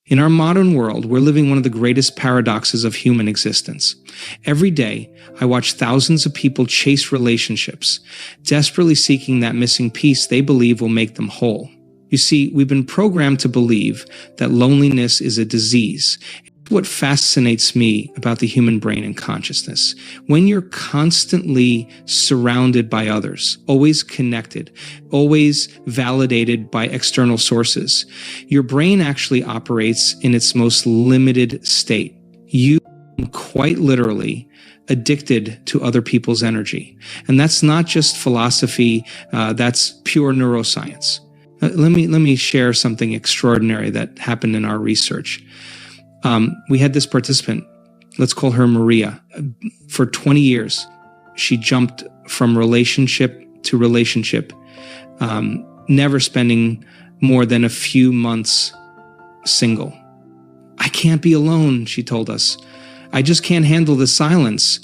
In our modern world, we're living one of the greatest paradoxes of human existence. Every day, I watch thousands of people chase relationships, desperately seeking that missing piece they believe will make them whole. You see, we've been programmed to believe that loneliness is a disease. What fascinates me about the human brain and consciousness, when you're constantly surrounded by others, always connected, always validated by external sources, your brain actually operates in its most limited state. You are quite literally addicted to other people's energy. And that's not just philosophy, that's pure neuroscience. Let me share something extraordinary that happened in our research. We had this participant, let's call her Maria. For 20 years, she jumped from relationship to relationship, never spending more than a few months single. I can't be alone, she told us. I just can't handle the silence.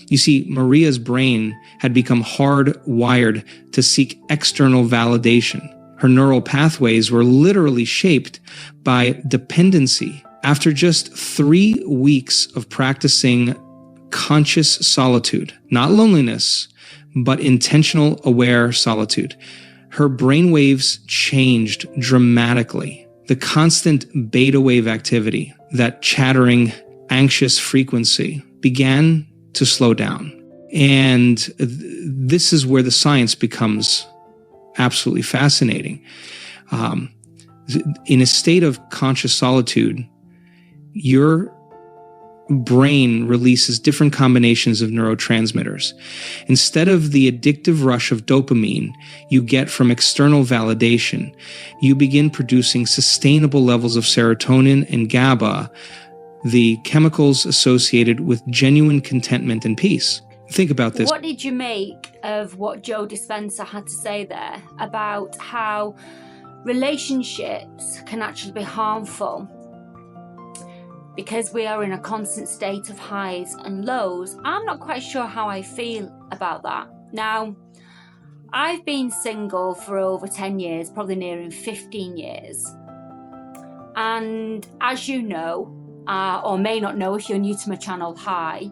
You see, Maria's brain had become hardwired to seek external validation. Her neural pathways were literally shaped by dependency. After just 3 weeks of practicing conscious solitude, not loneliness, but intentional aware solitude, her brain waves changed dramatically. The constant beta wave activity, that chattering, anxious frequency, began to slow down. And this is where the science becomes absolutely fascinating. In a state of conscious solitude, your brain releases different combinations of neurotransmitters. Instead of the addictive rush of dopamine you get from external validation, you begin producing sustainable levels of serotonin and GABA, the chemicals associated with genuine contentment and peace. Think about this. What did you make of what Joe Dispenzer had to say there about how relationships can actually be harmful because we are in a constant state of highs and lows? I'm not quite sure how I feel about that. Now, I've been single for over 10 years, probably nearing 15 years. And as you know, or may not know if you're new to my channel, hi,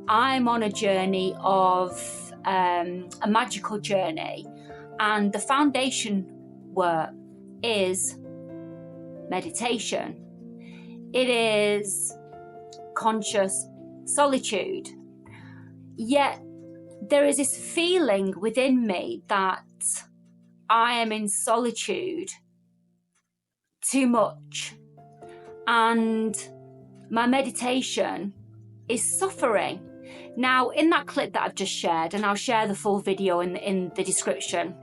I'm on a journey of a magical journey. And the foundation work is meditation. It is conscious solitude. Yet there is this feeling within me that I am in solitude too much. And my meditation is suffering. Now, in that clip that I've just shared, and I'll share the full video in the description,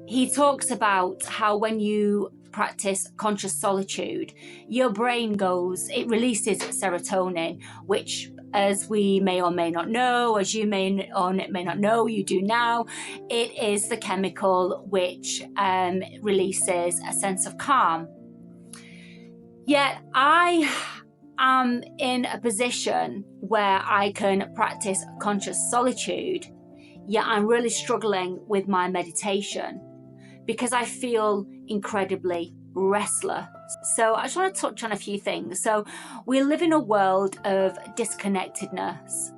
he talks about how when you practice conscious solitude, your brain releases serotonin, which, as we may or may not know, as you may or may not know, you do now, it is the chemical which releases a sense of calm. Yet I am in a position where I can practice conscious solitude, yet I'm really struggling with my meditation because I feel incredibly restless. So I just want to touch on a few things. So we live in a world of disconnectedness.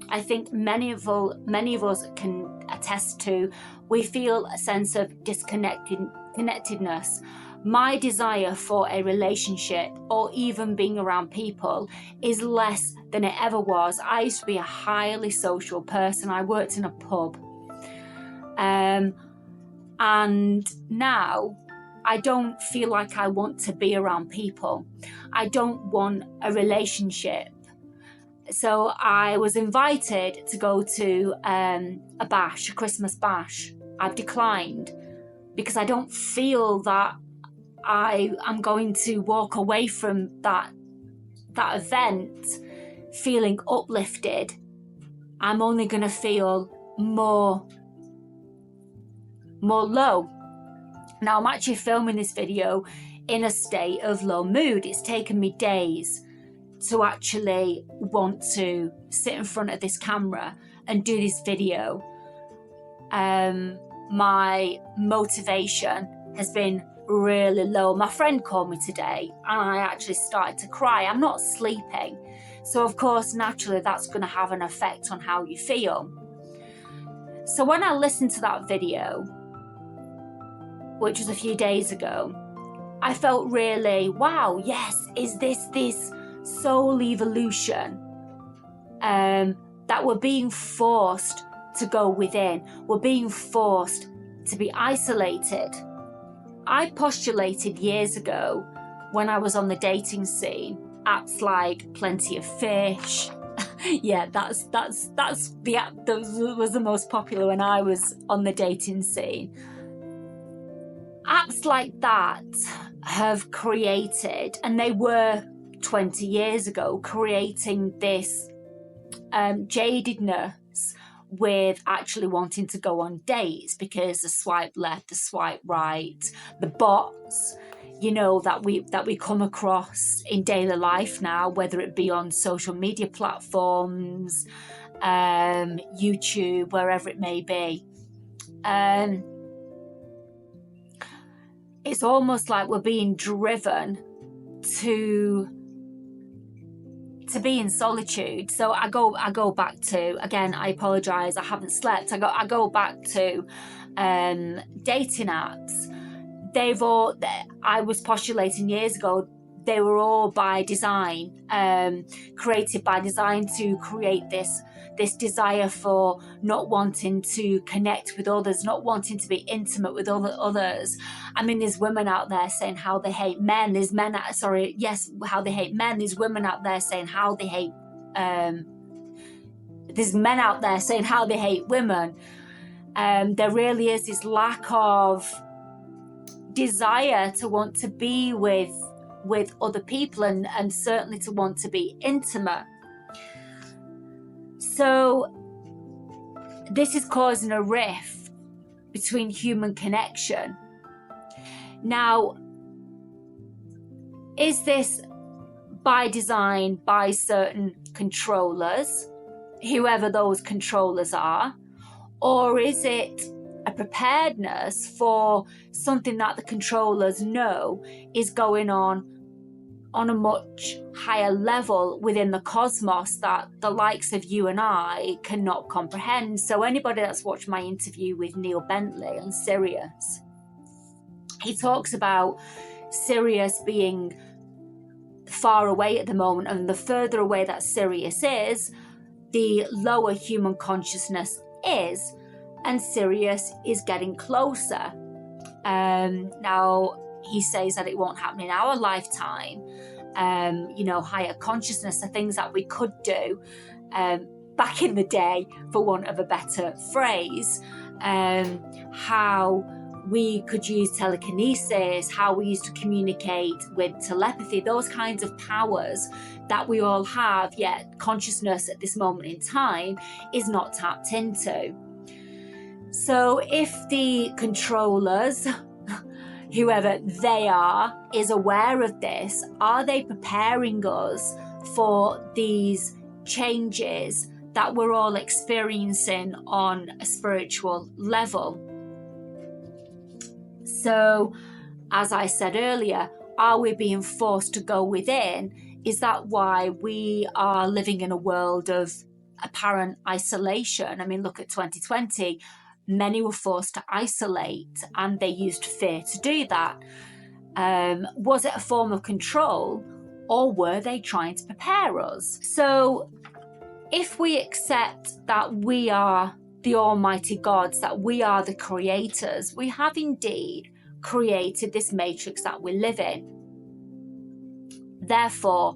I think many of us can attest to, we feel a sense of disconnectedness. My desire for a relationship or even being around people is less than it ever was. I used to be a highly social person. I worked in a pub. And now I don't feel like I want to be around people. I don't want a relationship. So I was invited to go to a bash, a Christmas bash. I've declined because I don't feel that I'm going to walk away from that event feeling uplifted. I'm only going to feel more low. Now, I'm actually filming this video in a state of low mood. It's taken me days to actually want to sit in front of this camera and do this video. My motivation has been really low. My friend called me today and I actually started to cry. I'm not sleeping. So of course, naturally, that's going to have an effect on how you feel. So when I listened to that video, which was a few days ago, I felt really, wow, yes, is this soul evolution that we're being forced to go within? We're being forced to be isolated. I postulated years ago when I was on the dating scene, apps like Plenty of Fish. Yeah, that's the app that was the most popular when I was on the dating scene. Apps like that have created, and they were 20 years ago, creating this jadedness with actually wanting to go on dates, because the swipe left, the swipe right, the bots, you know, that we come across in daily life now, whether it be on social media platforms, YouTube, wherever it may be. It's almost like we're being driven to be in solitude. So I go back to, again, I apologize, I haven't slept. I go back to dating apps. I was postulating years ago, they were all by design, created by design to create this desire for not wanting to connect with others, not wanting to be intimate with others. I mean, there's women out there saying how they hate men. There's how they hate men. There's women out there saying how they hate, there's men out there saying how they hate women. There really is this lack of desire to want to be with other people, and certainly to want to be intimate. So this is causing a rift between human connection. Now, is this by design by certain controllers, whoever those controllers are, or is it a preparedness for something that the controllers know is going on a much higher level within the cosmos that the likes of you and I cannot comprehend? So anybody that's watched my interview with Neil Bentley on Sirius, he talks about Sirius being far away at the moment, and the further away that Sirius is, the lower human consciousness is, and Sirius is getting closer. Now, he says that it won't happen in our lifetime. Higher consciousness are things that we could do back in the day, for want of a better phrase. How we could use telekinesis, how we used to communicate with telepathy, those kinds of powers that we all have, yet consciousness at this moment in time is not tapped into. So if the controllers, whoever they are, is aware of this, are they preparing us for these changes that we're all experiencing on a spiritual level? So, as I said earlier, are we being forced to go within? Is that why we are living in a world of apparent isolation? I mean, look at 2020. Many were forced to isolate, and they used fear to do that. Was it a form of control, or were they trying to prepare us? So if we accept that we are the Almighty Gods, that we are the creators, we have indeed created this matrix that we live in. Therefore,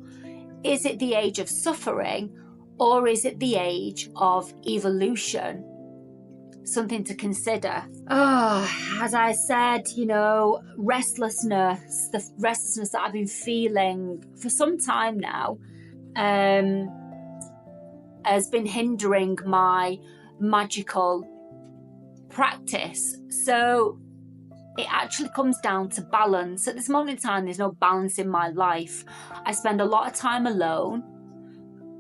is it the age of suffering, or is it the age of evolution? Something to consider. As I said, restlessness, the restlessness that I've been feeling for some time now, has been hindering my magical practice. So it actually comes down to balance. At this moment in time, there's no balance in my life. I spend a lot of time alone,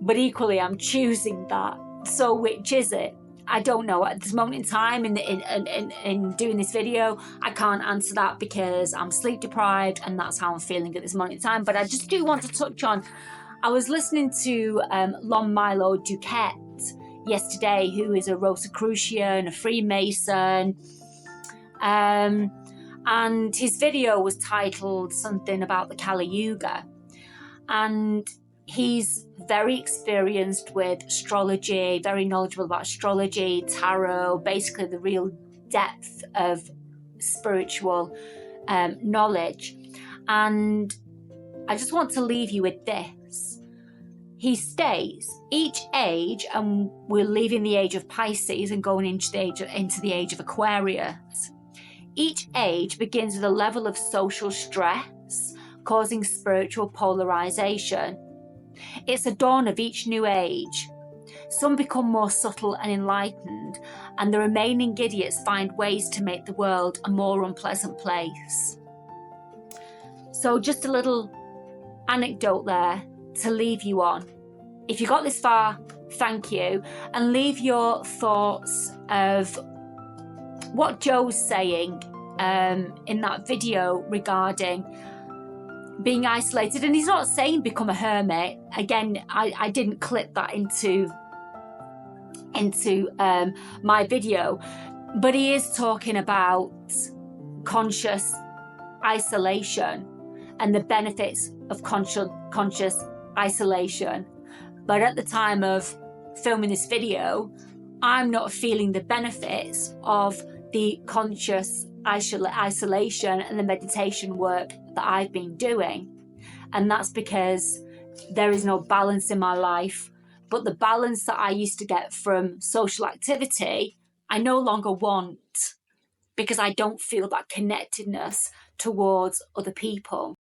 but equally I'm choosing that. So which is it? I don't know at this moment in time in doing this video. I can't answer that because I'm sleep deprived and that's how I'm feeling at this moment in time. But I just do want to touch on, I was listening to Lon Milo Duquette yesterday, who is a Rosicrucian, a Freemason, and his video was titled something about the Kali Yuga, and he's very experienced with astrology, very knowledgeable about astrology, tarot, basically the real depth of spiritual knowledge. And I just want to leave you with this. He states each age, and we're leaving the age of Pisces and going into the age of Aquarius. Each age begins with a level of social stress, causing spiritual polarization. It's a dawn of each new age. Some become more subtle and enlightened, and the remaining idiots find ways to make the world a more unpleasant place. So just a little anecdote there to leave you on. If you got this far, thank you, and leave your thoughts of what Joe's saying in that video regarding being isolated. And he's not saying become a hermit. Again, I didn't clip that into my video, but he is talking about conscious isolation and the benefits of conscious isolation. But at the time of filming this video, I'm not feeling the benefits of the conscious isolation and the meditation work that I've been doing. And that's because there is no balance in my life. But the balance that I used to get from social activity, I no longer want, because I don't feel that connectedness towards other people.